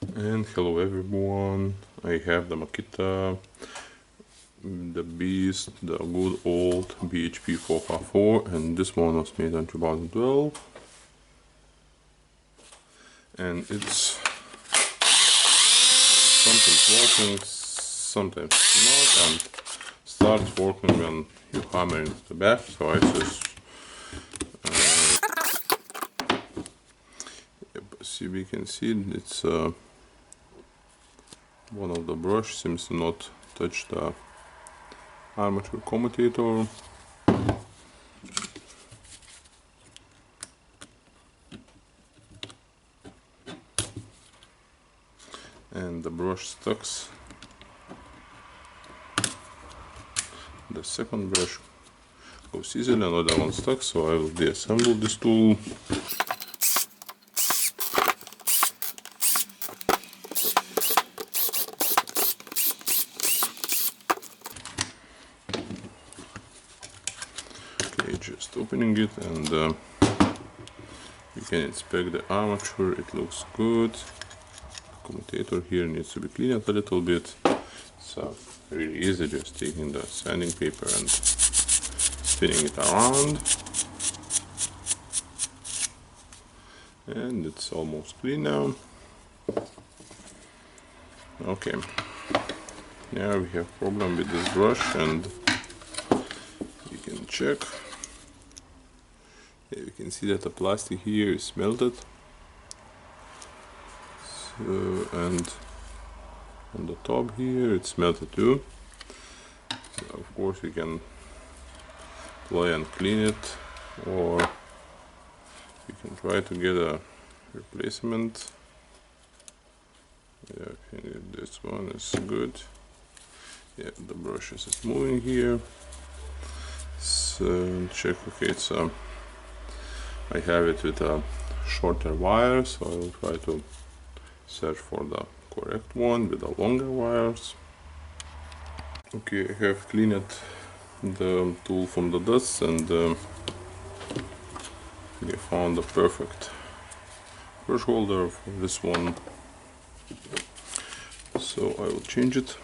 And hello everyone, I have the Makita, the beast, the good old BHP454, and this one was made in 2012, and it's sometimes working, sometimes not, and starts working when you hammer into the back. So I just see, we can see it's one of the brush seems to not touch the armature commutator. And the brush stucks. The second brush goes easily, another one stuck, so I will deassemble this tool. Okay, just opening it, and you can inspect the armature. It looks good. The commutator here needs to be cleaned a little bit. So really easy, just taking the sanding paper and spinning it around, and it's almost clean now. Okay, now we have problem with this brush, and you can check. Yeah, you can see that the plastic here is melted, so, and on the top here it's melted too. So of course you can apply and clean it, or you can try to get a replacement. Yeah, I think this one is good. Yeah, the brush is moving here. So check. Okay, it's I have it with a shorter wire, so I will try to search for the correct one with the longer wires. Okay, I have cleaned the tool from the dust, and we found the perfect brush holder for this one. So I will change it.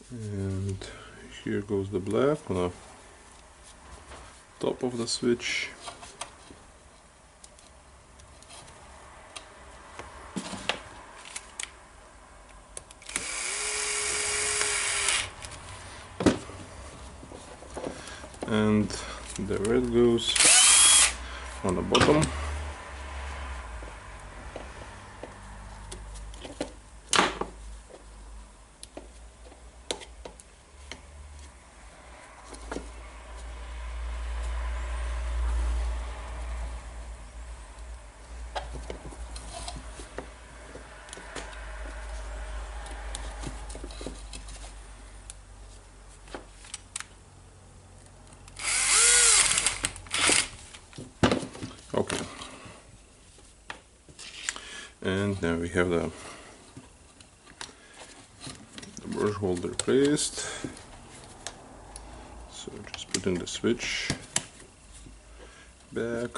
And here goes the black on the top of the switch. And the red goes on the bottom. Okay, and now we have the brush holder placed. So just putting the switch back,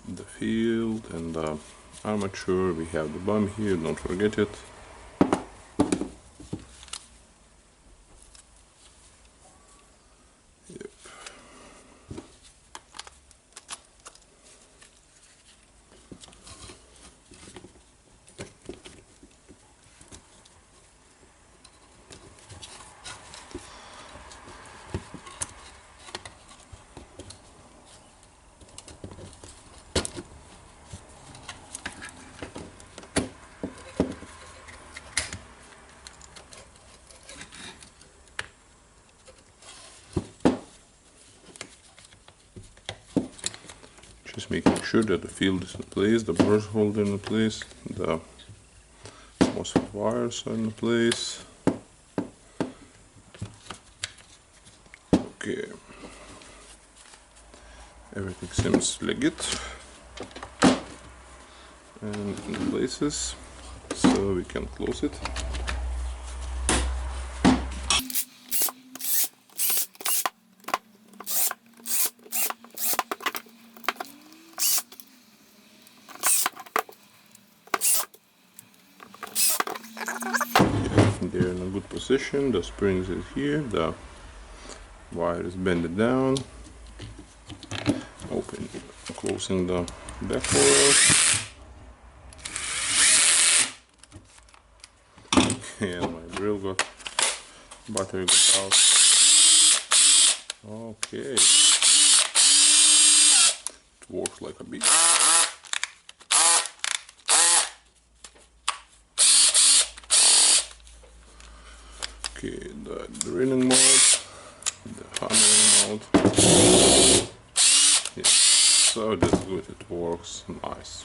the field and the armature. We have the bump here, don't forget it. Yep. Just making sure that the field is in place, the brush holder in place, the MOSFET wires are in place. Okay, everything seems legit and in places, so we can close it. position, the springs is here, the wire is bended down, closing the back coil, and my drill battery got out. Okay, it works like a beast. Okay, the drilling mode, the hammering mode. Yeah, so that's good, it works nice.